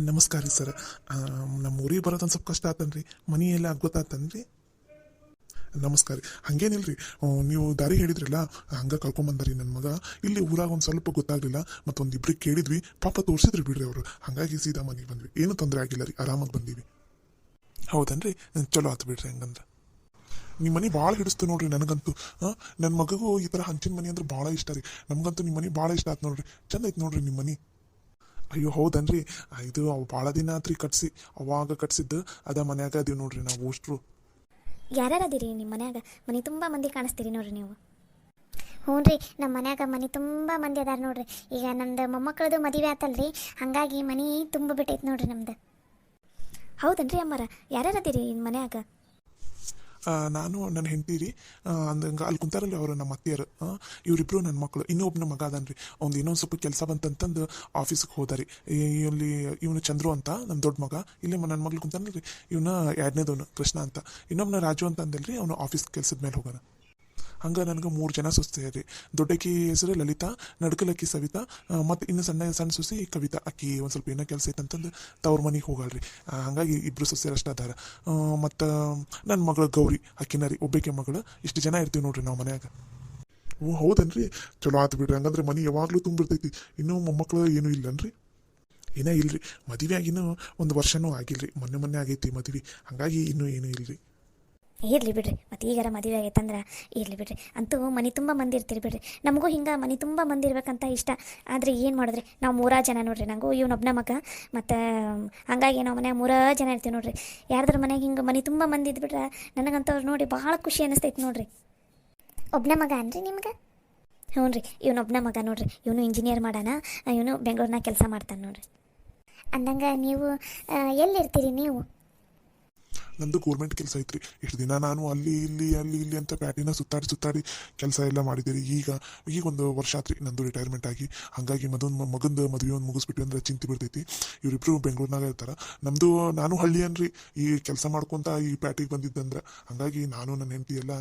ನಮಸ್ಕಾರ ರೀ ಸರ್. ನಮ್ಮ ಊರಿಗೆ ಬರೋದೊಂದು ಸ್ವಲ್ಪ ಕಷ್ಟ ಆತನ್ರಿ. ಮನಿ ಎಲ್ಲ ಗೊತ್ತಾತನ್ರಿ. ನಮಸ್ಕಾರ ರೀ. ಹಂಗೇನಿಲ್ರಿ, ನೀವು ದಾರಿ ಹೇಳಿದ್ರಲ್ಲ, ಹಂಗೆ ಕಳ್ಕೊಂಬಂದಾರಿ ನನ್ನ ಮಗ. ಇಲ್ಲಿ ಊರಾಗ ಒಂದು ಸ್ವಲ್ಪ ಗೊತ್ತಾಗಲಿಲ್ಲ, ಮತ್ತೊಂದು ಇಬ್ರಿಗೆ ಕೇಳಿದ್ವಿ, ಪಾಪ ತೋರಿಸಿದ್ರಿ ಬಿಡ್ರಿ ಅವರು. ಹಾಗಾಗಿ ಸೀದಾ ಮನೆಗೆ ಬಂದ್ವಿ. ಏನೂ ತೊಂದರೆ ಆಗಿಲ್ಲ ರೀ, ಆರಾಮಾಗಿ ಬಂದೀವಿ. ಹೌದನ್ರಿ, ಚಲೋ ಆತು ಬಿಡ್ರಿ. ಹಂಗಂದ್ರೆ ನಿಮ್ಮ ಮನೆ ಭಾಳ ಹಿಡಿಸ್ತು ನೋಡ್ರಿ ನನಗಂತೂ. ನನ್ನ ಮಗಗೂ ಈ ಥರ ಹಂಚಿನ ಮನೆ ಅಂದ್ರೆ ಭಾಳ ಇಷ್ಟ ರೀ. ನಮಗಂತೂ ನಿಮ್ಮ ಮನೆ ಭಾಳ ಇಷ್ಟ ಆಯ್ತು ನೋಡ್ರಿ. ಚಂದ ಐತೆ ನೋಡ್ರಿ ನಿಮ್ಮ ಮನೆ. ಅಯ್ಯೋ ಹೌದನ್ರಿ, ಇದು ಅವು ಭಾಳ ದಿನ ಆತ್ರಿ ಕಟ್ಸಿ. ಅವಾಗ ಕಟ್ಸಿದ್ದು ಅದ ಮನ್ಯಾಗ ಅದೀವಿ ನೋಡ್ರಿ ನಾವು ಅಷ್ಟ್ರು. ಯಾರ್ಯಾರು ಅದೀರಿ ನಿಮ್ಮ ಮನ್ಯಾಗ? ಮನೆ ತುಂಬ ಮಂದಿ ಕಾಣಿಸ್ತೀರಿ ನೋಡ್ರಿ ನೀವು. ಹ್ಞೂ ರೀ, ನಮ್ಮ ಮನ್ಯಾಗ ಮನೆ ತುಂಬ ಮಂದಿ ಅದಾರ ನೋಡ್ರಿ. ಈಗ ನಮ್ದು ಮೊಮ್ಮಕ್ಕಳದು ಮದುವೆ ಆತಲ್ರಿ, ಹಾಗಾಗಿ ಮನೆ ತುಂಬ ಬಿಟ್ಟೈತೆ ನೋಡ್ರಿ ನಮ್ದು. ಹೌದನ್ರಿ ಅಮ್ಮಾರ, ಯಾರ್ಯಾರು ಅದೀರಿ ನಿಮ್ಮ ಮನ್ಯಾಗ? ನಾನು ನನ್ನ ಹೆಂಡತಿ ರೀ, ಅಂದಂಗೆ ಅಲ್ಲಿ ಕುಂತಾರಲ್ರಿ ಅವರು ನಮ್ಮ ಅತ್ತೆಯರು. ಇವರಿಬ್ರು ನನ್ನ ಮಕ್ಕಳು. ಇನ್ನೊಬ್ಬನ ಮಗ ಅದನ್ರಿ, ಅವ್ನು ಇನ್ನೊಂದು ಸ್ವಲ್ಪ ಕೆಲಸ ಬಂತಂತಂದು ಆಫೀಸ್ಗೆ ಹೋದಾರಿ. ಇಲ್ಲಿ ಇವನು ಚಂದ್ರು ಅಂತ ನಮ್ಮ ದೊಡ್ಡ ಮಗ. ಇಲ್ಲೇ ನನ್ನ ಮಗಳು ಕುಂತಾನಲ್ರಿ, ಇವನ ಎರಡನೇದವನು ಕೃಷ್ಣ ಅಂತ. ಇನ್ನೊಬ್ಬನ ರಾಜು ಅಂತ ಅಂದಲ್ರಿ, ಅವನು ಆಫೀಸ್ ಕೆಲಸದ ಮೇಲೆ ಹೋಗೋಣ. ಹಂಗೆ ನನಗೆ 3 ಜನ ಸೊಸೆ ರೀ. ದೊಡ್ಡಕಿ ಹೆಸರು ಲಲಿತಾ, ನಡ್ಕಲಕ್ಕಿ ಸವಿತಾ, ಮತ್ತು ಇನ್ನು ಸಣ್ಣ ಸಣ್ಣ ಸೊಸಿ ಕವಿತಾ. ಅಕ್ಕಿ ಒಂದು ಸ್ವಲ್ಪ ಏನೋ ಕೆಲಸ ಐತಂತಂದು ತವ್ರ ಮನೆಗೆ ಹೋಗಲ್ರಿ. ಹಾಗಾಗಿ ಇಬ್ಬರು ಸೊಸೆಯರು ಅಷ್ಟು ಅದಾರ. ಮತ್ತು ನನ್ನ ಮಗಳು ಗೌರಿ, ಅಕ್ಕಿನ ರೀ ಒಬ್ಬಾಕೆ ಮಗಳು. ಇಷ್ಟು ಜನ ಇರ್ತೀವಿ ನೋಡ್ರಿ ನಾವು ಮನ್ಯಾಗ. ಹ್ಞೂ ಹೌದನ್ರಿ, ಚಲೋ ಆತು ಬಿಡ್ರಿ. ಹಂಗಂದ್ರೆ ಮನೆ ಯಾವಾಗಲೂ ತುಂಬಿರ್ತೈತಿ. ಇನ್ನೂ ಮೊಮ್ಮಕ್ಕಳು ಏನೂ ಇಲ್ಲನ್ರಿ? ಏನೋ ಇಲ್ರಿ, ಮದುವೆ ಆಗಿನೂ 1 ವರ್ಷನೂ ಆಗಿಲ್ರಿ. ಮೊನ್ನೆ ಆಗೈತಿ ಮದುವೆ, ಹಾಗಾಗಿ ಇನ್ನೂ ಏನೂ ಇಲ್ರಿ. ಇರಲಿ ಬಿಡ್ರಿ, ಮತ್ತು ಈಗಾರ ಮದುವೆ ಆಗೈತಂದ್ರೆ ಇರಲಿ ಬಿಡ್ರಿ. ಅಂತೂ ಮನೆ ತುಂಬ ಮಂದಿ ಇರ್ತೀರಿ ಬಿಡ್ರಿ. ನಮಗೂ ಹಿಂಗೆ ಮನೆ ತುಂಬ ಮಂದಿ ಇರ್ಬೇಕಂತ ಇಷ್ಟ. ಆದರೆ ಏನು ಮಾಡಿದ್ರಿ, ನಾವು 3 ಜನ ನೋಡ್ರಿ. ನನಗೂ ಇವನೊಬ್ಬನ ಮಗ, ಮತ್ತು ಹಾಗಾಗಿ ನಾವು ಮನ್ಯಾಗ 3 ಜನ ಇರ್ತೀವಿ ನೋಡ್ರಿ. ಯಾರ್ದ್ರ ಮನೆಗೆ ಹಿಂಗೆ ಮನೆ ತುಂಬ ಮಂದಿ ಇದ್ಬಿಟ್ರೆ ನನಗಂತವ್ರು ನೋಡಿ ಭಾಳ ಖುಷಿ ಅನ್ನಿಸ್ತೈತಿ ನೋಡ್ರಿ. ಒಬ್ಬನ ಮಗ ಅನ್ರಿ ನಿಮ್ಗೆ? ಹ್ಞೂ ರೀ, ಇವನೊಬ್ಬನ ಮಗ ನೋಡ್ರಿ. ಇವನು ಇಂಜಿನಿಯರ್ ಮಾಡೋಣ, ಇವನು ಬೆಂಗಳೂರಿನಾಗ ಕೆಲಸ ಮಾಡ್ತಾನೆ ನೋಡ್ರಿ. ಅಂದಂಗೆ ನೀವು ಎಲ್ಲಿರ್ತೀರಿ ನೀವು? ನಂದು ಗೌರ್ಮೆಂಟ್ ಕೆಲಸ ಐತ್ರಿ. ಇಷ್ಟು ದಿನ ನಾನು ಅಲ್ಲಿ ಇಲ್ಲಿ ಅಂತ ಪ್ಯಾಟಿನ ಸುತ್ತಾಡಿ ಕೆಲಸ ಎಲ್ಲ ಮಾಡಿದ್ದೀರಿ. ಈಗ 1 ವರ್ಷ ಆತ್ರಿ ನಂದು ರಿಟೈರ್ಮೆಂಟ್ ಆಗಿ. ಹಾಗಾಗಿ ಮಗಂದು ಮದುವೆ ಒಂದು ಮುಗಿಸ್ಬಿಟ್ಟು ಅಂದ್ರೆ ಚಿಂತೆ ಬಿಡ್ತೈತಿ. ಇವರಿಬ್ರು ಬೆಂಗಳೂರಿನಾಗ ಇರ್ತಾರೆ. ನಮ್ಮದು ನಾನು ಹಳ್ಳಿ ಅನ್ರಿ, ಈ ಕೆಲಸ ಮಾಡ್ಕೊತ ಈ ಪ್ಯಾಟಿಗೆ ಬಂದಿದ್ದಂದ್ರೆ. ಹಾಗಾಗಿ ನಾನು ನನ್ನ ಹೆಂಡತಿ ಎಲ್ಲ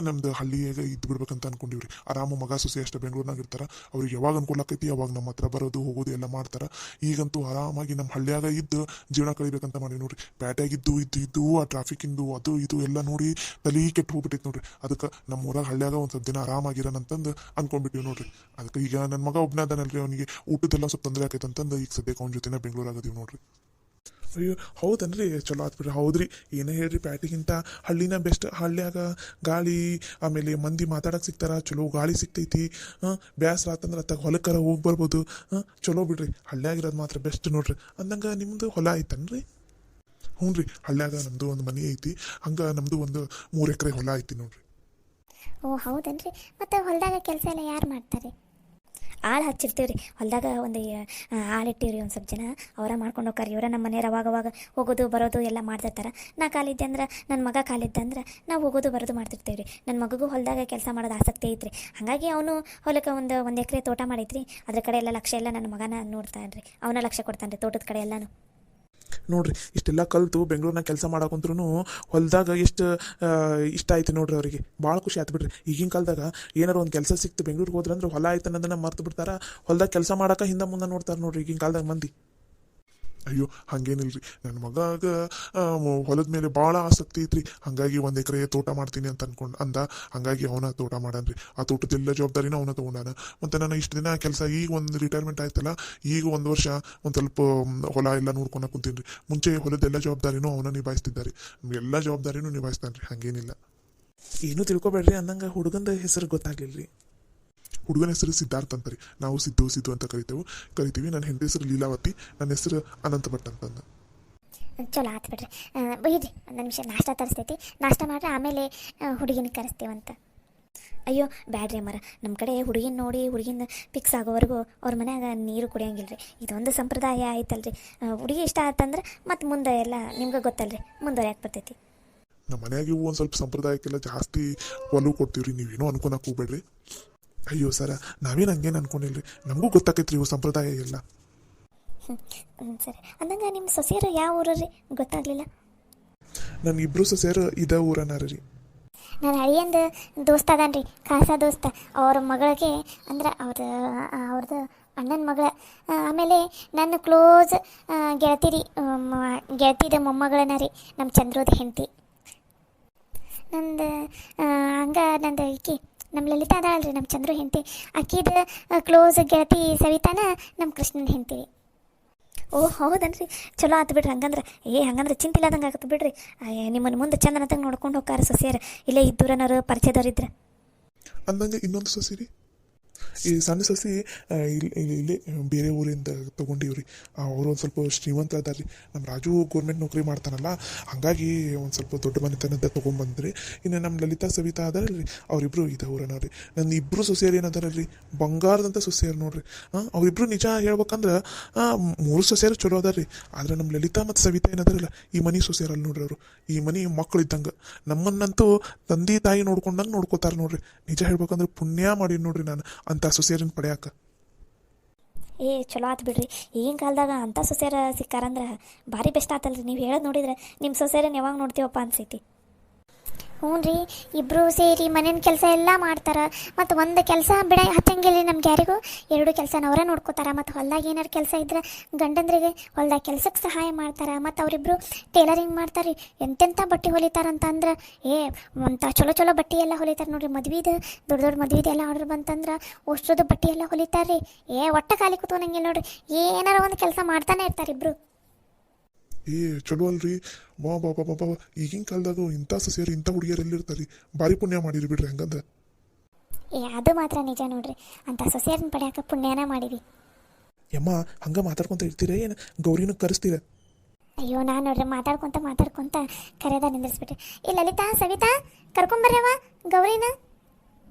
ನಮ್ದು ಹಳ್ಳಿಯಾಗ ಇದ್ದು ಬಿಡ್ಬೇಕಂತ ಅನ್ಕೊಂಡಿವ್ರಿ. ಆರಾಮ ಮಗ ಸೊಸೆ ಅಷ್ಟೇ ಬೆಂಗಳೂರಿನಾಗ ಇರ್ತಾರೆ. ಅವ್ರಿಗೆ ಯಾವಾಗ ಅನ್ಕೊಳಕೈತಿ ಅವಾಗ ನಮ್ಮ ಹತ್ರ ಬರೋದು ಹೋಗೋದು ಎಲ್ಲ ಮಾಡ್ತಾರೆ. ಈಗಂತೂ ಆರಾಮಾಗಿ ನಮ್ಮ ಹಳ್ಳಿಯಾಗ ಇದ್ದು ಜೀವನ ಕಳಿಬೇಕಂತ ಮಾಡಿವಿ ನೋಡ್ರಿ. ಪ್ಯಾಟ್ಯಾಗಿದ್ದು ಇದ್ದು ಆ ಟ್ರಾಫಿಕ್ಕಿಂದು ಅದು ಇದು ಎಲ್ಲ ನೋಡಿ ತಲೆ ಕೆಟ್ಟು ಹೋಗ್ಬಿಟ್ಟೈತಿ ನೋಡ್ರಿ. ಅದಕ್ಕೆ ನಮ್ಮ ಊರಾಗ ಹಳ್ಳಿಯಾಗ ಒಂದು ಸ್ವಲ್ಪ ದಿನ ಆರಾಮಾಗಿರೋಣಂತಂದು ಅನ್ಕೊಂಡ್ಬಿಟ್ಟಿವಿ ನೋಡ್ರಿ. ಅದಕ್ಕೆ ಈಗ ನನ್ನ ಮಗ ಒಬ್ಬನೇ ಅದನಲ್ರಿ, ಅವನಿಗೆ ಊಟದೆಲ್ಲ ಸ್ವಲ್ಪ ತೊಂದರೆ ಆಕೈತೆ ಅಂತಂದು ಈಗ ಸದ್ಯಕ್ಕೆ ಅವ್ನ ಜೊತೆನೇ ಬೆಂಗಳೂರಾಗದೀವಿ ನೋಡ್ರಿ. ಅಯ್ಯೋ ಹೌದನ್ರಿ, ಚಲೋ ಆತ್ ಬಿಡ್ರಿ. ಹೌದ್ರಿ, ಏನೇ ಹೇಳ್ರಿ, ಪ್ಯಾಟಿಗಿಂತ ಹಳ್ಳಿನ ಬೆಸ್ಟ್. ಹಳ್ಳಿಯಾಗ ಗಾಳಿ, ಆಮೇಲೆ ಮಂದಿ ಮಾತಾಡಕ್ಕೆ ಸಿಗ್ತಾರ, ಚಲೋ ಗಾಳಿ ಸಿಗ್ತೈತಿ. ಬ್ಯಾಸ್ರ ಆತಂದ್ರೆ ಅತ್ತಾಗ ಹೊಲಕ್ಕರ ಹೋಗಿ ಬರ್ಬೋದು. ಚಲೋ ಬಿಡ್ರಿ, ಹಳ್ಳಿಯಾಗಿರೋದು ಮಾತ್ರ ಬೆಸ್ಟ್ ನೋಡ್ರಿ. ಅಂದಂಗೆ ನಿಮ್ದು ಹೊಲ ಐತನ್ರಿ? ಹ್ಞೂ ರೀ, ಹಳ್ಳಿಯಾಗ ನಮ್ಮದು ಒಂದು ಮನೆ ಐತಿ. ಹಂಗೆ ನಮ್ಮದು ಒಂದು 3 ಎಕರೆ ಹೊಲ ಐತಿ ನೋಡ್ರಿ. ಓ ಹೌದನ್ರಿ, ಮತ್ತು ಹೊಲದಾಗ ಕೆಲಸ ಎಲ್ಲ ಯಾರು ಮಾಡ್ತಾರೆ? ಆಳು ಹಚ್ಚಿರ್ತೀವಿ ರೀ ಹೊಲದಾಗ. ಒಂದು ಆಳು ಇಟ್ಟಿವ್ರಿ, ಒಂದು ಸ್ವಲ್ಪ ಜನ ಅವರ ಮಾಡ್ಕೊಂಡು ಹೋಗ್ತಾರೆ. ಇವರ ನಮ್ಮ ಮನೆಯವ್ರು ಅವಾಗವಾಗ ಹೋಗೋದು ಬರೋದು ಎಲ್ಲ ಮಾಡ್ತಿರ್ತಾರೆ. ನಾ ಕಾಲಿದ್ದೆ ಅಂದ್ರೆ, ನನ್ನ ಮಗ ಕಾಲಿದ್ದೆ ಅಂದ್ರೆ ನಾವು ಹೋಗೋದು ಬರೋದು ಮಾಡ್ತಿರ್ತೀವಿ ರೀ. ನನ್ನ ಮಗಗೂ ಹೊಲದಾಗ ಕೆಲಸ ಮಾಡೋದು ಆಸಕ್ತಿ ಐತ್ರಿ. ಹಾಗಾಗಿ ಅವನು ಹೊಲಕ್ಕೆ ಒಂದು ಎಕರೆ ತೋಟ ಮಾಡೈತ್ರಿ. ಅದ್ರ ಕಡೆ ಎಲ್ಲ ಲಕ್ಷ್ಯ ಎಲ್ಲ ನನ್ನ ಮಗನ ನೋಡ್ತಾನೆ ರೀ. ಅವನ ಲಕ್ಷ್ಯ ಕೊಡ್ತಾನೆ ರೀ ತೋಟದ ಕಡೆ ಎಲ್ಲನೂ. ನೋಡ್ರಿ, ಇಷ್ಟೆಲ್ಲ ಕಲಿತು ಬೆಂಗಳೂರಿನಾಗ ಕೆಲಸ ಮಾಡಕಂತ್ರು ಹೊಲದಾಗ ಎಷ್ಟು ಇಷ್ಟ ಆಯ್ತು ನೋಡ್ರಿ. ಅವರಿಗೆ ಭಾಳ ಖುಷಿ ಆಯ್ತು ಬಿಡ್ರಿ. ಈಗಿನ ಕಾಲದಾಗ ಏನಾರು ಒಂದು ಕೆಲಸ ಸಿಕ್ತು ಬೆಂಗಳೂರಿಗೆ ಹೋದ್ರಂದ್ರೆ ಹೊಲ ಆಯ್ತು ಅನ್ನೋದನ್ನ ಮರ್ತು ಬಿಡ್ತಾರ. ಹೊಲದಾಗ ಕೆಲಸ ಮಾಡಕ್ಕೆ ಹಿಂದೆ ಮುಂದೆ ನೋಡ್ತಾರೆ ನೋಡ್ರಿ ಈಗಿನ ಕಾಲದಾಗ ಮಂದಿ. ಅಯ್ಯೋ ಹಂಗೇನಿಲ್ರಿ, ನನ್ನ ಮಗಾಗ ಹೊಲದ ಮೇಲೆ ಭಾಳ ಆಸಕ್ತಿ ಐತ್ರಿ. ಹಾಗಾಗಿ 1 ಎಕರೆ ತೋಟ ಮಾಡ್ತೀನಿ ಅಂತ ಅಂದ. ಹಾಗಾಗಿ ಅವನ ತೋಟ ಮಾಡನ್ರಿ. ಆ ತೋಟದೆಲ್ಲ ಜವಾಬ್ದಾರಿನ ಅವನ ತೊಗೊಂಡಾನ. ಮತ್ತು ನಾನು ಇಷ್ಟು ದಿನ ಕೆಲಸ, ಈಗ ಒಂದು ರಿಟೈರ್ಮೆಂಟ್ ಆಯ್ತಲ್ಲ, ಈಗ 1 ವರ್ಷ ಒಂದು ಸ್ವಲ್ಪ ಹೊಲ ಎಲ್ಲ ನೋಡ್ಕೊಂಡು ಕುಂತೀನಿ ರೀ. ಮುಂಚೆ ಹೊಲದೆಲ್ಲ ಜವಾಬ್ದಾರಿನೂ ಅವನ ನಿಭಾಯಿಸ್ತಿದ್ದಾರೆ. ಎಲ್ಲ ಜವಾಬ್ದಾರಿನೂ ನಿಭಾಯಿಸ್ತಾನೆ ರೀ, ಹಾಗೇನಿಲ್ಲ. ಏನೂ ತಿಳ್ಕೊಬೇಡ್ರಿ. ಅಂದಂಗೆ ಹುಡುಗಂದ ಹೆಸರು ಗೊತ್ತಾಗ್ಲಿಲ್ಲ ರೀ. ಹುಡುಗನ ಹೆಸರು ಸಿದ್ಧಾರ್ಥ ಅಂತಾರೆ. ನಾವು ಸಿದ್ದು ಅಂತ ಕರಿತೀವಿ. ನನ್ನ ಹೆಂಡತಿ ಹೆಸರು ಲೀಲಾವತಿ, ನನ್ನ ಹೆಸರು ಅನಂತ ಭಟ್ ಅಂತಂದು. ಚಲೋ ಆತು ಬಿಡ್ರಿ. ಬೈರಿ, ಒಂದು ನಿಮಿಷ ನಾಷ್ಟ ತರಿಸ್ತೈತಿ. ನಾಷ್ಟ ಮಾಡ್ರಿ, ಆಮೇಲೆ ಹುಡುಗಿನ ಕರೆಸ್ತೀವಂತ. ಅಯ್ಯೋ ಬ್ಯಾಡ್ರಿ ಅಮ್ಮರ, ನಮ್ಮ ಕಡೆ ಹುಡುಗಿನ ನೋಡಿ ಹುಡುಗಿನ ಫಿಕ್ಸ್ ಆಗೋವರೆಗೂ ಅವ್ರ ಮನ್ಯಾಗ ನೀರು ಕುಡಿಯೋಂಗಿಲ್ಲ ರೀ. ಇದೊಂದು ಸಂಪ್ರದಾಯ ಆಯ್ತಲ್ರಿ. ಹುಡುಗಿ ಇಷ್ಟ ಆತಂದ್ರೆ ಮತ್ತು ಮುಂದೆ ಎಲ್ಲ ನಿಮ್ಗೆ ಗೊತ್ತಲ್ರಿ, ಮುಂದುವರ್ಯಾಕೆ ಬರ್ತೈತಿ. ನಮ್ಮ ಮನ್ಯಾಗ ಒಂದು ಸ್ವಲ್ಪ ಸಂಪ್ರದಾಯಕ್ಕೆಲ್ಲ ಜಾಸ್ತಿ ಒಲವು ಕೊಡ್ತೀವಿ ರೀ. ನೀವೇನೋ ಅನ್ಕೊಳಕ್ಕೆ ಹೋಗ್ಬೇಡ್ರಿ. ಅಯ್ಯೋ ಸರ, ನಾವೇನು ಹಂಗೇನು ಅನ್ಕೊಂಡಿಲ್ರಿ. ನಮಗೂ ಗೊತ್ತಾಕೈತ್ರಿ ಇವು ಸಂಪ್ರದಾಯ ಎಲ್ಲ. ಸರಿ, ಅಂದಂಗೆ ನಿಮ್ಮ ಸೊಸೆಯರು ಯಾವ ಊರು ರೀ? ಗೊತ್ತಾಗಲಿಲ್ಲ. ನನ್ನ 2 ಸೊಸೆಯರು ಇದೇ ಊರನಾರ ರೀ. ನಾನು ಅಳಿಯಂದು ದೋಸ್ತ ಅದಾನ ರೀ, ಖಾಸ ದೋಸ್ತ. ಅವ್ರ ಮಗಳಿಗೆ ಅಂದ್ರೆ ಅವ್ರದ್ದು ಅಣ್ಣನ ಮಗಳ. ಆಮೇಲೆ ನನ್ನ ಕ್ಲೋಸ್ ಗೆಳತಿರಿ, ಗೆಳತಿದ ಮೊಮ್ಮಗಳನ್ನ ರೀ ನಮ್ಮ ಚಂದ್ರೋದ ಹೆಂಡತಿ. ನಂದು ನಂದು ಈಕಿ ನಮ್ಮ ಲಲಿತಾ ಅದಾಳಲ್ರಿ ನಮ್ಮ ಚಂದ್ರು ಹೆಂಡತಿ, ಆಕಿದ ಕ್ಲೋಸ್ ಗೆಳತಿ ಸವಿತಾನ ನಮ್ಮ ಕೃಷ್ಣನ ಹೆಂಡತಿ. ಓ ಹೌದನ್ರಿ, ಚಲೋ ಆತು ಬಿಡ್ರಿ. ಹಂಗಂದ್ರೆ ಚಿಂತೆ ಇಲ್ಲದಂಗೆ ಆಗತ್ತೆ ಬಿಡ್ರಿ. ನಿಮ್ಮನ್ನು ಮುಂದೆ ಚಂದನತಂಗೆ ನೋಡ್ಕೊಂಡು ಹೋಗಾರ ಸೊಸೆಯರು, ಇಲ್ಲೇ ಇದ್ದೂರನವರು ಪರಿಚಯದವ್ರಿದ್ರೆ. ಅಂದಂಗೆ ಇನ್ನೊಂದು ಸಸಿ ರೀ, ಈ ಸಣ್ಣ ಸಸಿ ಇಲ್ಲೇ ಬೇರೆ ಊರಿಂದ ತೊಗೊಂಡಿವ್ರಿ. ಅವರು ಒಂದು ಸ್ವಲ್ಪ ಶ್ರೀಮಂತ ಅದಾರ ರೀ. ನಮ್ಮ ರಾಜು ಗೌರ್ಮೆಂಟ್ ನೌಕರಿ ಮಾಡ್ತಾನಲ್ಲ, ಹಾಗಾಗಿ ಒಂದು ಸ್ವಲ್ಪ ದೊಡ್ಡ ಮನೆತನದ ತೊಗೊಂಬಂದ್ರಿ. ಇನ್ನು ನಮ್ಮ ಲಲಿತಾ ಸವಿತಾ ಅದಾರಲ್ರಿ, ಅವರಿಬ್ಬರು ಇದವ್ರನವ್ರಿ. ನನ್ನ ಇಬ್ಬರು ಸೊಸೆಯರು ಏನದಾರಲ್ರಿ, ಬಂಗಾರದಂಥ ಸೊಸೆಯರು ನೋಡ್ರಿ. ಅವರಿಬ್ಬರು ನಿಜ ಹೇಳ್ಬೇಕಂದ್ರೆ 3 ಸೊಸೆಯರು ಚಲೋ ಅದಾರ ರೀ. ಆದ್ರೆ ನಮ್ಮ ಲಲಿತಾ ಮತ್ತು ಸವಿತಾ ಏನದಾರಲ್ಲ, ಈ ಮನೆ ಸೊಸೆಯರಲ್ಲಿ ನೋಡ್ರಿ ಅವರು. ಈ ಮನೆ ಮಕ್ಕಳು ಇದ್ದಂಗೆ, ನಮ್ಮನ್ನಂತೂ ತಂದೆ ತಾಯಿ ನೋಡ್ಕೊಂಡಂಗೆ ನೋಡ್ಕೋತಾರೆ ನೋಡ್ರಿ. ನಿಜ ಹೇಳ್ಬೇಕಂದ್ರೆ ಪುಣ್ಯ ಮಾಡಿ ನೋಡ್ರಿ ನಾನು ಅಂತ ಸೊಸೆಯರನ್ನ ಪಡೆಯಾಕ. ಚಲೋ ಆತು ಬಿಡ್ರಿ. ಈಗಿನ ಕಾಲದಾಗ ಅಂಥ ಸೊಸೆಯರ ಸಿಕ್ಕಾರಂದ್ರೆ ಭಾರಿ ಬೆಸ್ಟ್ ಆತಲ್ರಿ. ನೀವು ಹೇಳೋದು ನೋಡಿದ್ರೆ ನಿಮ್ಮ ಸೊಸೆಯರನ್ನ ಯಾವಾಗ ನೋಡ್ತೀವಪ್ಪ ಅನ್ಸೈತಿ. ಹ್ಞೂ ರೀ, ಇಬ್ಬರು ಸೇರಿ ಮನೇನ ಕೆಲಸ ಎಲ್ಲ ಮಾಡ್ತಾರೆ. ಮತ್ತು ಒಂದು ಕೆಲಸ ಬಿಡ ಹಚ್ಚಂಗಿಲ್ಲ ನಮ್ಗೆ ಯಾರಿಗೂ. 2 ಕೆಲಸನ ಅವರೇ ನೋಡ್ಕೋತಾರೆ. ಮತ್ತು ಹೊಲ್ದಾಗ ಏನಾರು ಕೆಲಸ ಇದ್ರೆ ಗಂಡಂದ್ರಿಗೆ ಹೊಲ್ದಾಗ ಕೆಲ್ಸಕ್ಕೆ ಸಹಾಯ ಮಾಡ್ತಾರೆ. ಮತ್ತು ಅವರಿಬ್ಬರು ಟೇಲರಿಂಗ್ ಮಾಡ್ತಾರೆ. ಎಂತೆಂಥ ಬಟ್ಟೆ ಹೊಲಿತಾರಂತಂದ್ರೆ ಒಂಥ ಚಲೋ ಚಲೋ ಬಟ್ಟೆ ಎಲ್ಲ ಹೊಲಿತಾರೆ ನೋಡ್ರಿ. ಮದ್ವಿದು ದೊಡ್ಡ ದೊಡ್ಡ ಮದ್ವಿದು ಎಲ್ಲ ಆರ್ಡರ್ ಬಂತಂದ್ರೆ ಅಷ್ಟ್ರದ್ದು ಬಟ್ಟೆ ಎಲ್ಲ ಹೊಲಿತಾರೆ ರೀ. ಒಟ್ಟ ಖಾಲಿ ಕೂತ್ಕೊಂಡಂಗಿಲ್ಲ ನೋಡ್ರಿ, ಏನಾರ ಒಂದು ಕೆಲಸ ಮಾಡ್ತಾನೆ ಇರ್ತಾರೆ ಇಬ್ಬರು. ಚಲೋ ಅಲ್ರಿ. ವಾ ಬಾ ಬಾ ಬಾ, ಈಗಿನ ಕಾಲದಾಗ ಇಂಥ ಸೊಸೆಯರು ಇಂಥ ಹುಡುಗಿಯರು ಎಲ್ಲಿರ್ತಾರೆ ರೀ. ಭಾರಿ ಪುಣ್ಯ ಮಾಡಿರಿ ಬಿಡ್ರಿ ಹಂಗಂದ್ರೆ. ಅದು ಮಾತ್ರ ನಿಜ ನೋಡ್ರಿ, ಅಂಥ ಸೊಸೆಯರನ್ನ ಪಡ್ಯಾಕ ಪುಣ್ಯನ ಮಾಡಿವಿ. ಯಮ್ಮ ಹಂಗೆ ಮಾತಾಡ್ಕೊತ ಇರ್ತೀರ, ಏನು ಗೌರಿನ ಕರೆಸ್ತೀರ? ಅಯ್ಯೋ, ನಾನು ನೋಡ್ರಿ ಮಾತಾಡ್ಕೊಂತ ಕರೆದ ನಿಂದಿರ್ಸ್ಬಿಟ್ರಿ. ಈ ಲಲಿತಾ ಸವಿತಾ ಕರ್ಕೊಂಬರ್ರವ ಗೌರಿನ.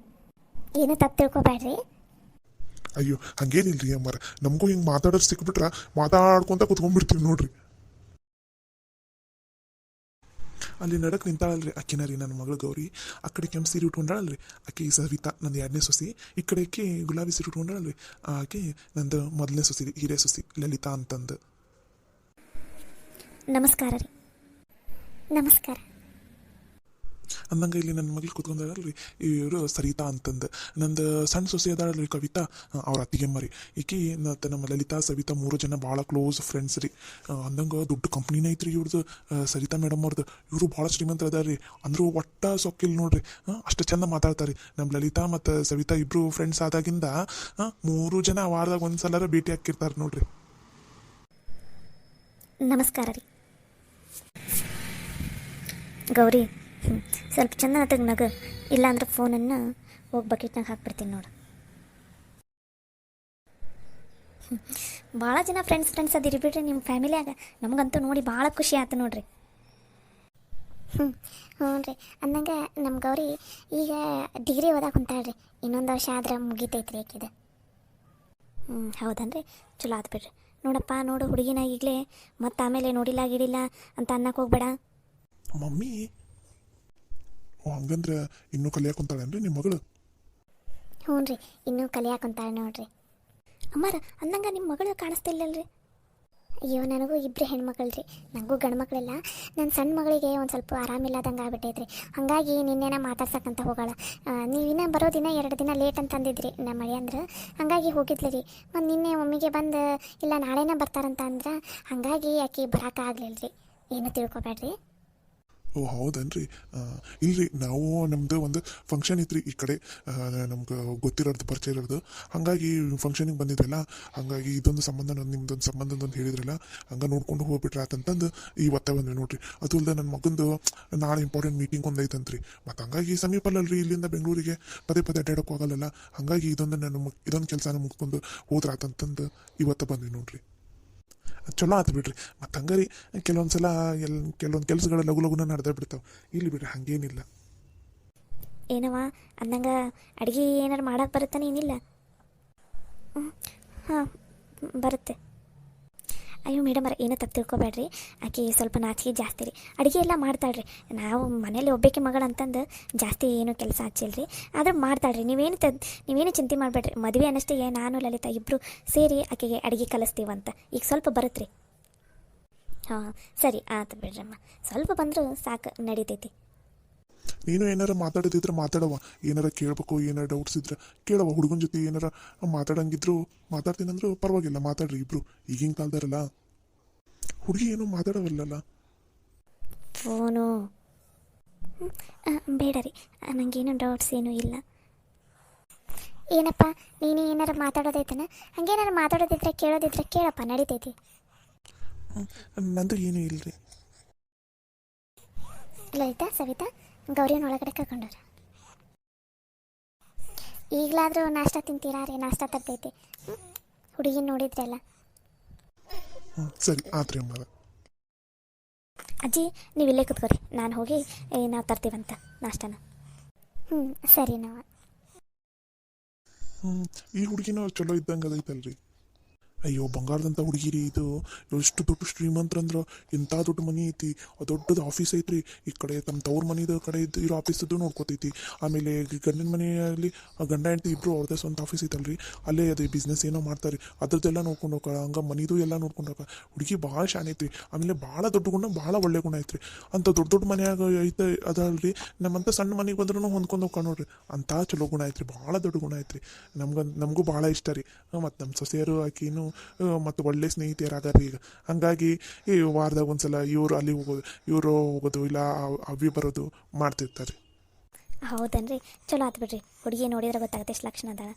ಏನು ತಪ್ಪು ತಿಳ್ಕೊಬೇಡ್ರಿ. ಅಯ್ಯೋ ಹಂಗೇನಿಲ್ರಿ ಅಮ್ಮಾರ, ನಮಗೂ ಹಿಂಗೆ ಮಾತಾಡೋರು ಸಿಕ್ಬಿಟ್ರ ಮಾತಾಡ್ಕೊಂತ ಕುತ್ಕೊಂಡ್ಬಿಡ್ತೀವಿ ನೋಡ್ರಿ. ಅಲ್ಲಿ ನಡಕ್ ನಿಂತಾಳಲ್ರಿ ಅಕ್ಕಿನ ರೀ ನನ್ನ ಮಗಳು ಗೌರಿ. ಆ ಕಡೆ ಕೆಂಪು ಸೀರೆ ಉಟ್ಕೊಂಡಾಳಲ್ರಿ ಆಕೆ ಸವಿತಾ, ನಂದು 2ನೇ ಸೊಸಿ. ಈ ಕಡೆಕ್ಕೆ ಗುಲಾಬಿ ಸೀರೆ ಉಟ್ಕೊಂಡಾಳಲ್ರಿ ಆಕೆ ನಂದು 1ನೇ ಸೊಸಿ, ಹಿರೇ ಸೊಸಿ ಲಲಿತಾ ಅಂತಂದು. ನಮಸ್ಕಾರ ರೀ. ನಮಸ್ಕಾರ. ಅಂದಂಗೆ ಇಲ್ಲಿ ನನ್ನ ಮಗಳು ಕುತ್ಕೊಂಡಾಳಲ್ರಿ ಇವರು ಸರಿತಾ ಅಂತಂದು. ನಂದು ಸಣ್ಣ ಸೊಸೆ ಅದಾಳಲ್ರಿ ಕವಿತಾ, ಅವ್ರ ಅತ್ತಿಗೆಮ್ಮ ರೀ. ಈಕಿ ನಮ್ಮ ಲಲಿತಾ ಸವಿತಾ 3 ಜನ ಭಾಳ ಕ್ಲೋಸ್ ಫ್ರೆಂಡ್ಸ್ ರೀ. ಅಂದಂಗೆ ದೊಡ್ಡ ಕಂಪ್ನಿನೇ ಐತ್ರಿ ಇವ್ರದ್ದು, ಸರಿತಾ ಮೇಡಮ್ ಅವ್ರದ್ದು. ಇವರು ಭಾಳ ಶ್ರೀಮಂತರ ಅದಾರ ರೀ. ಅಂದರೂ ಒಟ್ಟ ಸೊಕ್ಕಿಲ್ಲ ನೋಡ್ರಿ, ಅಷ್ಟು ಚಂದ ಮಾತಾಡ್ತಾರೆ ರೀ. ನಮ್ಮ ಲಲಿತಾ ಮತ್ತು ಸವಿತಾ ಇಬ್ಬರು ಫ್ರೆಂಡ್ಸ್ ಆದಾಗಿಂದ 3 ಜನ ವಾರದಾಗ ಒಂದ್ಸಲ ಭೇಟಿ ಹಾಕಿರ್ತಾರೆ ನೋಡ್ರಿ. ನಮಸ್ಕಾರ ರೀ ಗೌರಿ. ಸ್ವಲ್ಪ ಚಂದ ನಗ, ಇಲ್ಲಾಂದ್ರೆ ಫೋನನ್ನು ಹೋಗಿ ಬಕೆಟ್ನಾಗ ಹಾಕ್ಬಿಡ್ತೀನಿ ನೋಡು. ಭಾಳ ಜನ ಫ್ರೆಂಡ್ಸ್ ಅದಿರಿ ಬಿಡ್ರಿ ನಿಮ್ಮ ಫ್ಯಾಮಿಲಿಯಾಗ. ನಮಗಂತೂ ನೋಡಿ ಭಾಳ ಖುಷಿ ಆಯ್ತು ನೋಡ್ರಿ. ಹ್ಞೂ ರೀ. ಅಂದಂಗೆ ನಮ್ಮ ಗೌರಿ ಈಗ ಡಿಗ್ರಿ ಓದಾಕ ಕುಂತಾಳ್ರಿ. ಇನ್ನೊಂದು ವರ್ಷ ಆದ್ರೆ ಮುಗಿತೈತ್ರಿ ಆಕಿದ. ಹೌದನ್ರಿ, ಚಲೋ ಆತು ಬಿಡ್ರಿ. ನೋಡಪ್ಪ ನೋಡು ಹುಡುಗಿನ ಈಗಲೇ, ಮತ್ತು ಆಮೇಲೆ ನೋಡಿಲ್ಲ ಗಿಡಿಲ್ಲ ಅಂತ ಅನ್ನಕ್ಕೆ ಹೋಗ್ಬೇಡ. ಮಮ್ಮಿ ಹಂಗಂದ್ರೆ ಇನ್ನೂ ಕಲಿಯಾಕ ಕುಂತಾಳೇನ್ರಿ ನಿಮ್ಮ ಮಗಳು? ಹ್ಞೂ ರೀ, ಇನ್ನೂ ಕಲಿಯಾಕೊಂತಾಳೆ ನೋಡ್ರಿ. ಅಮ್ಮಾರ ಅಂದಂಗೆ ನಿಮ್ಮ ಮಗಳು ಕಾಣಿಸ್ತಿಲ್ಲಲ್ರಿ? ಅಯ್ಯೋ, ನನಗೂ 2 ಹೆಣ್ಮಕ್ಳು ರೀ. ನನಗೂ ಗಂಡು ಮಕ್ಕಳಿಲ್ಲ. ನನ್ನ ಸಣ್ಣ ಮಗಳಿಗೆ ಒಂದು ಸ್ವಲ್ಪ ಆರಾಮಿಲ್ಲದಂಗೆ ಆಗ್ಬಿಟ್ಟೈತ್ರಿ. ಹಾಗಾಗಿ ನಿನ್ನೆನ ಮಾತಾಡ್ಸಕ್ಕಂತ ಹೋಗಾಳ. ನೀವಿನ್ನ ಬರೋದಿನ 2 ದಿನ ಲೇಟ್ ಅಂತ ಅಂದಿದ್ರಿ ನಮ್ಮ ಮಳೆ ಅಂದ್ರೆ, ಹಾಗಾಗಿ ಹೋಗಿದ್ಲಿ ರೀ. ಮತ್ತು ನಿನ್ನೆ ಮಮ್ಮಿಗೆ ಬಂದು ಇಲ್ಲ ನಾಳೆನೇ ಬರ್ತಾರಂತ ಅಂದ್ರೆ, ಹಾಗಾಗಿ ಆಕೆ ಬರೋಕ್ಕಾಗಲಿಲ್ಲ ರೀ. ಏನು ತಿಳ್ಕೊಬೇಡ್ರಿ. ಓ ಹೌದನ್ರಿ. ಇಲ್ರಿ, ನಾವು ನಮ್ದು ಒಂದು ಫಂಕ್ಷನ್ ಇತ್ರಿ ಈ ಕಡೆ, ನಮ್ಗೆ ಗೊತ್ತಿರೋದು ಪರಿಚಯ ಇರೋದು. ಹಾಗಾಗಿ ಫಂಕ್ಷನಿಗೆ ಬಂದಿದ್ರಲ್ಲ, ಹಾಗಾಗಿ ಇದೊಂದು ಸಂಬಂಧ ನಿಮ್ದೊಂದು ಸಂಬಂಧ ಅಂತ ಹೇಳಿದ್ರಲ್ಲ, ಹಂಗೆ ನೋಡ್ಕೊಂಡು ಹೋಗ್ಬಿಟ್ರೆ ಆತಂತಂದು ಇವತ್ತೇ ಬಂದ್ವಿ ನೋಡ್ರಿ. ಅದು ಅಲ್ಲದೆ ನನ್ನ ಮಗಂದು ನಾಳೆ ಇಂಪಾರ್ಟೆಂಟ್ ಮೀಟಿಂಗ್ ಒಂದು ಐತಂತ್ರಿ. ಮತ್ತು ಹಂಗಾಗಿ ಸಮೀಪಲ್ಲಲ್ರಿ ಇಲ್ಲಿಂದ ಬೆಂಗಳೂರಿಗೆ ಪದೇ ಅಡ್ಡಾಡೋಕೆ ಹೋಗಲ್ಲ. ಹಾಗಾಗಿ ಇದೊಂದು ಕೆಲಸನ ಮುಗ್ಕೊಂಡು ಹೋದ್ರೆ ಆತಂತಂದು ಇವತ್ತು ಬಂದ್ವಿ ನೋಡ್ರಿ. ಚಲೋ ಆತು ಬಿಡ್ರಿ. ಮತ್ತು ಹಂಗಾರಿ ಕೆಲವೊಂದು ಸಲ ಕೆಲವೊಂದು ಕೆಲಸಗಳು ಲಘುನ ನಡೆದೇ ಬಿಡ್ತಾವೆ. ಇಲ್ಲಿ ಬಿಡ್ರಿ ಹಾಗೇನಿಲ್ಲ. ಏನವ ಅಂದಂಗೆ ಅಡುಗೆ ಏನಾರು ಮಾಡೋಕೆ ಬರುತ್ತಾನೆ? ಏನಿಲ್ಲ? ಹಾಂ ಬರುತ್ತೆ. ಅಯ್ಯೋ ಮೇಡಮ್ ಏನೋ ತಪ್ಪು ತಿಳ್ಕೊಬೇಡ್ರಿ. ಆಕೆ ಸ್ವಲ್ಪ ನಾಚಿಕೆ ಜಾಸ್ತಿ ರೀ. ಅಡುಗೆ ಎಲ್ಲ ಮಾಡ್ತಾಳ್ರಿ. ನಾವು ಮನೇಲಿ ಒಬ್ಬಾಕಿ ಮಗಳಂತಂದು ಜಾಸ್ತಿ ಏನೂ ಕೆಲಸ ಹಚ್ಚಿಲ್ರಿ, ಆದ್ರೆ ಮಾಡ್ತಾಳ್ರಿ. ನೀವೇನು ಚಿಂತೆ ಮಾಡಬೇಡ್ರಿ. ಮದುವೆ ಅನ್ನಷ್ಟೇ ನಾನು ಲಲಿತಾ ಇಬ್ಬರು ಸೇರಿ ಆಕೆಗೆ ಅಡುಗೆ ಕಲಿಸ್ತೀವಂತ. ಈಗ ಸ್ವಲ್ಪ ಬರುತ್ತೆ ರೀ. ಹಾಂ ಸರಿ ಆಯ್ತು ಬಿಡ್ರಮ್ಮ, ಸ್ವಲ್ಪ ಬಂದರೂ ಸಾಕು, ನಡೀತೈತಿ. ನೀನು ಏನಾರ ಮಾತಾಡೋದಿದ್ರೆ ಮಾತಾಡವ, ಏನಾರ ಕೇಳ್ಬೇಕು, ಏನಾರ ಡೌಟ್ಸ್ ಇದ್ರೆ ಕೇಳವ. ಹುಡುಗನ ಜೊತೆ ಏನಾರ ಮಾತಾಡಂಗಿದ್ರು ಮಾತಾಡ್ತೀನಂದ್ರು ಪರವಾಗಿಲ್ಲ, ಮಾತಾಡ್ರಿ ಇಬ್ರು. ಈಗಿನ ಕಾಲದಾರಲ್ಲ ಹುಡುಗಿ ಏನೂ ಮಾತಾಡವಲ್ಲಲ್ಲ. ಫೋನು ಬೇಡ ರೀ, ನನಗೇನು ಡೌಟ್ಸ್ ಏನೂ ಇಲ್ಲ. ಏನಪ್ಪ ನೀನು ಏನಾರು ಮಾತಾಡೋದೈತನ? ಹಂಗೇನಾರು ಮಾತಾಡೋದಿದ್ರೆ ಕೇಳೋದಿದ್ರೆ ಕೇಳಪ್ಪ, ನಡೀತೈತಿ. ನಂದು ಏನೂ ಇಲ್ರಿ. ಲಲಿತಾ, ಸವಿತಾ, ಗೌರಿನ ಒಳಗಡೆ ಕರ್ಕೊಂಡವ್ರ. ಈಗಲಾದರೂ ನಾಷ್ಟ ತಿಂತೀರಾ ರೀ? ನಾಷ್ಟ ತರ್ತೈತಿ. ಹುಡುಗಿನ ನೋಡಿದ್ರಲ್ಲ. ಸರಿ ಆತ್ರಿ ಅಮ್ಮ. ಅಜ್ಜಿ ನೀವು ಇಲ್ಲೇ ಕೂತ್ಕೊರಿ, ನಾನು ಹೋಗಿ ನಾವು ತರ್ತೀವಂತ ನಾಷ್ಟನ. ಸರಿ ನಾವು. ಈ ಹುಡುಗಿನೂ ಚಲೋ ಇದ್ದಂಗೆ ಅದೈತಲ್ರಿ. ಅಯ್ಯೋ ಬಂಗಾರದಂಥ ಹುಡುಗಿರಿ ಇದು. ಎಷ್ಟು ದೊಡ್ಡ ಶ್ರೀಮಂತರಂದ್ರೆ, ಎಂಥ ದೊಡ್ಡ ಮನೆ ಐತಿ, ದೊಡ್ಡದು ಆಫೀಸ್ ಐತ್ರಿ. ಈ ಕಡೆ ತಮ್ಮ ತವ್ರ ಮನೆದ ಕಡೆ ಇರೋ ಆಫೀಸದ್ದು ನೋಡ್ಕೋತೈತಿ. ಆಮೇಲೆ ಗಂಡನ ಮನೆಯಲ್ಲಿ ಗಂಡ ಹೆಂಡತಿ ಇಬ್ಬರು ಅವ್ರದ್ದೇ ಸ್ವಂತ ಆಫೀಸ್ ಐತಲ್ರಿ, ಅಲ್ಲೇ ಅದು ಬಿಸ್ನೆಸ್ ಏನೋ ಮಾಡ್ತಾರೆ, ಅದ್ರದ್ದೆಲ್ಲ ನೋಡ್ಕೊಂಡು ಹೋಗ. ಹಂಗೆ ಮನಿದು ಎಲ್ಲ ನೋಡ್ಕೊಂಡು ಹೋಗ. ಹುಡುಗಿ ಭಾಳ ಶಾನೆ ಐತ್ರಿ. ಆಮೇಲೆ ಭಾಳ ದೊಡ್ಡ ಗುಣ, ಭಾಳ ಒಳ್ಳೆ ಗುಣ ಐತ್ರಿ. ಅಂತ ದೊಡ್ಡ ದೊಡ್ಡ ಮನೆಯಾಗ ಐತೆ ಅದಲ್ರಿ, ನಮ್ಮಂತ ಸಣ್ಣ ಮನೆಗೆ ಬಂದ್ರೂ ಹೊಂದ್ಕೊಂಡು ಹೋಗ್ಕೊಂಡು ನೋಡ್ರಿ. ಅಂಥ ಚಲೋ ಗುಣ ಐತ್ರಿ, ಭಾಳ ದೊಡ್ಡ ಗುಣ ಐತ್ರಿ. ನಮಗೂ ಭಾಳ ಇಷ್ಟ ರೀ. ಮತ್ತು ನಮ್ಮ ಸೊಸೆಯರು ಆಕಿನೂ ಮತ್ತು ಒಳ್ಳೆ ಸ್ನೇಹಿತೆಯರಾಗಾರ ಈಗ. ಹಂಗಾಗಿ ಈ ವಾರದಾಗ ಒಂದ್ಸಲ ಇವರು ಅಲ್ಲಿ ಹೋಗೋದು, ಇವರು ಹೋಗೋದು, ಇಲ್ಲ ಅವಿ ಬರೋದು ಮಾಡ್ತಿರ್ತಾರೆ. ಹೌದನ್ರಿ, ಚಲೋ ಆತು ಬಿಡ್ರಿ. ಹುಡುಗಿ ನೋಡಿದ್ರೆ ಗೊತ್ತಾಗುತ್ತೆ ಎಷ್ಟು ಲಕ್ಷಣ ಅದಾಳ.